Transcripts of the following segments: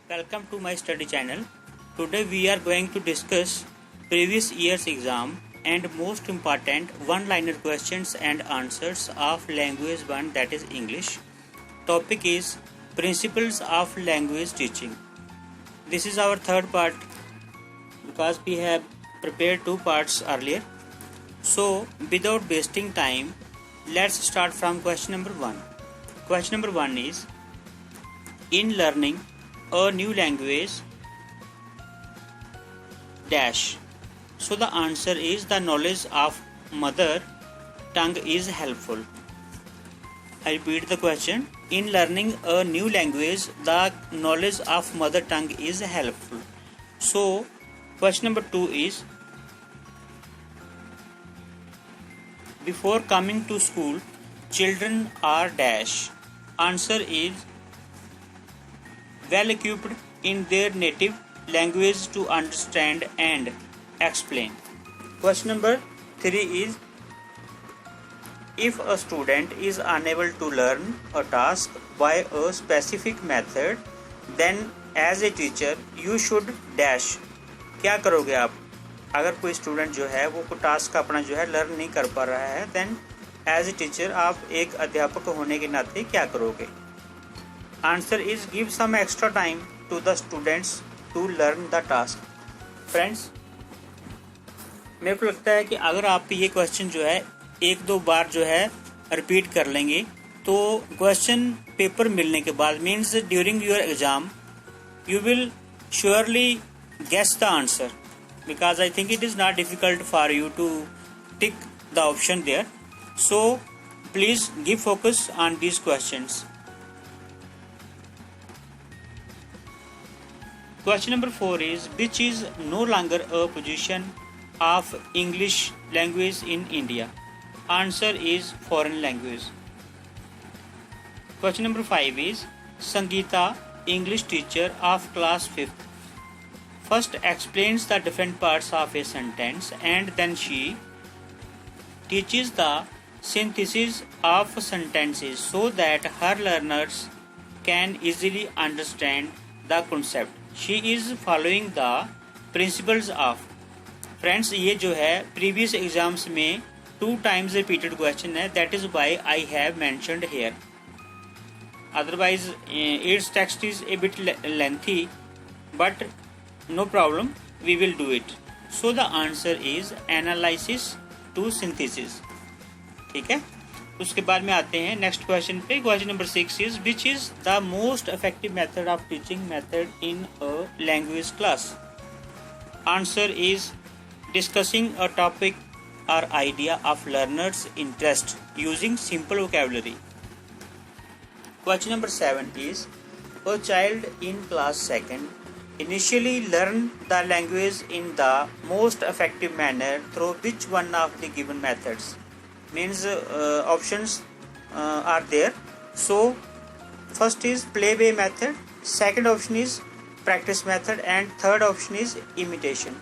Welcome to my study channel. Today we are going to discuss previous year's exam and most important one-liner questions and answers of language 1, that is English. Topic is principles of language teaching. This is our third part because we have prepared two parts earlier. So without wasting time, let's start from question number 1. Question number 1 is, in learning a new language dash. So the answer is the knowledge of mother tongue is helpful. I repeat the question. In learning a new language, the knowledge of mother tongue is helpful. So question number 2 is, before coming to school, children are dash. Answer is well equipped in their native language to understand and explain. Question number 3 is, if a student is unable to learn a task by a specific method, then as a teacher you should dash. क्या करोगे आप अगर कोई student जो है वो task अपना जो है लर्न नहीं कर पा रहा है, देन एज ए टीचर आप एक अध्यापक होने के नाते क्या करोगे? Answer is give some extra time to the students to learn the task. Friends, मेरे को लगता है कि अगर आप ये क्वेश्चन जो है एक दो बार जो है रिपीट कर लेंगे तो क्वेश्चन पेपर मिलने के बाद means during your exam you will surely guess the answer, because I think it is not difficult for you to tick the option there. So please give focus on these questions. Question number 4 is, which is no longer a position of English language in India? Answer is foreign language. Question number 5 is, Sangeeta, English teacher of class 5th, first explains the different parts of a sentence and then she teaches the synthesis of sentences so that her learners can easily understand the concept. She is following the principles of. Friends, ये जो है previous exams में 2 times repeated question है, that is why I have mentioned here. Otherwise its text is a bit lengthy, but no problem, we will do it. So the answer is analysis to synthesis. ठीक है, उसके बाद में आते हैं next question पे. Question number 6 is, which is the most effective method of teaching method in a language class? Answer is discussing a topic और idea of learners interest using simple vocabulary. Question number 7 is, a child in class 2nd initially learn the language in the most effective manner through which one of the given methods? Means options are there. So first is play-way method, second option is practice method, and third option is imitation.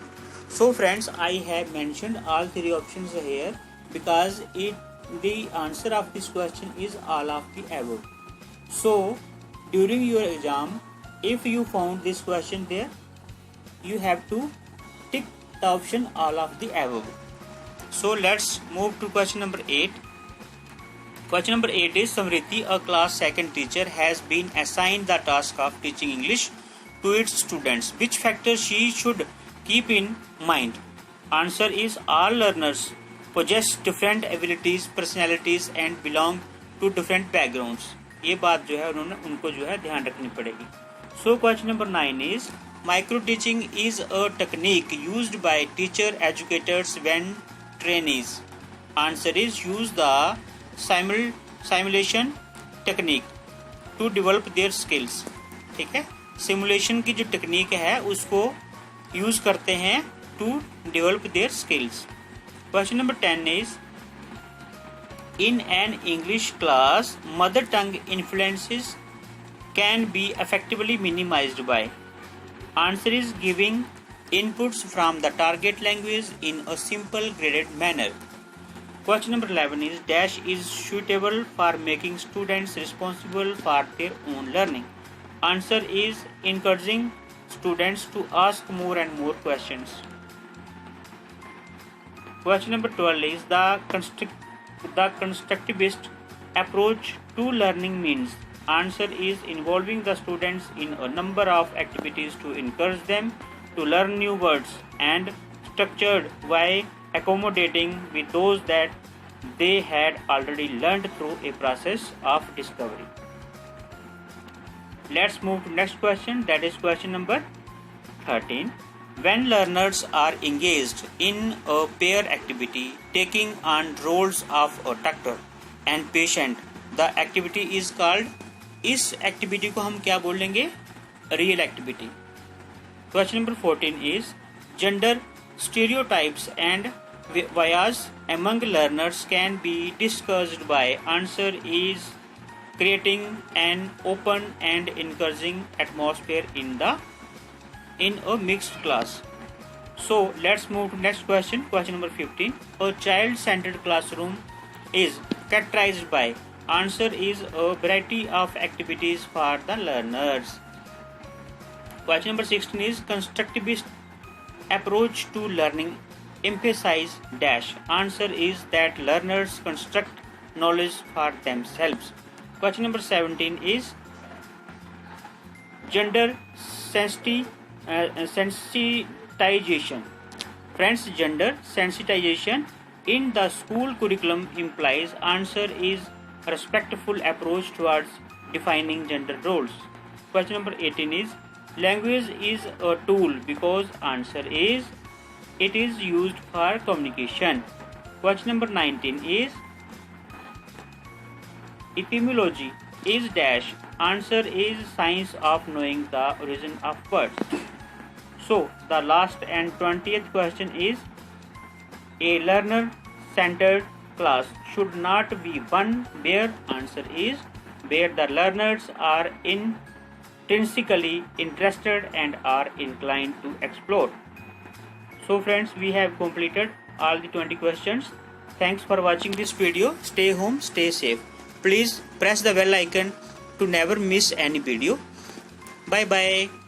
So friends, I have mentioned all 3 options here because the answer of this question is all of the above. So during your exam, if you found this question there, you have to tick the option all of the above. So let's move to question number 8. Question number 8 is, Samriti, a class 2nd teacher, has been assigned the task of teaching English to its students. Which factor she should keep in mind? Answer is all learners possess different abilities, personalities and belong to different backgrounds. ये बात जो है उनको जो है ध्यान रखनी पड़ेगी. So question number 9 is, micro teaching is a technique used by teacher educators when trainees. Answer is use the simulation technique to develop their skills. ठीक है, सिमुलेशन की जो टेक्निक है उसको यूज करते हैं to develop their skills. Question number 10 is, in an English class, mother tongue influences can be effectively minimized by. Answer is giving inputs from the target language in a simple graded manner. Question number 11 is, dash is suitable for making students responsible for their own learning. Answer is encouraging students to ask more and more questions. Question number 12 is the constructivist approach to learning means. Answer is involving the students in a number of activities to encourage them to learn new words and structured by accommodating with those that they had already learned through a process of discovery. Let's move to next question, that is question number 13. When learners are engaged in a pair activity taking on roles of a doctor and patient, the activity is called. इस activity को हम क्या बोल लेंगे? Real activity. Question number 14 is gender stereotypes and bias among learners can be discussed by. Answer is creating an open and encouraging atmosphere in a mixed class. So let's move to next question. Question number 15. A child-centered classroom is characterized by. Answer is a variety of activities for the learners. Question number 16 is constructivist approach to learning emphasize dash. Answer is that learners construct knowledge for themselves. Question number 17 is gender sensitization. Friends, gender sensitization in the school curriculum implies. Answer is respectful approach towards defining gender roles. Question number 18 is language is a tool because. Answer is it is used for communication. Question number 19 is etymology is dash. Answer is science of knowing the origin of words. So the last and 20th question is a learner centered class should not be one where. Answer is where the learners are intrinsically interested and are inclined to explore. So friends, we have completed all the 20 questions. Thanks for watching this video. Stay home, stay safe. Please press the bell icon to never miss any video. Bye bye.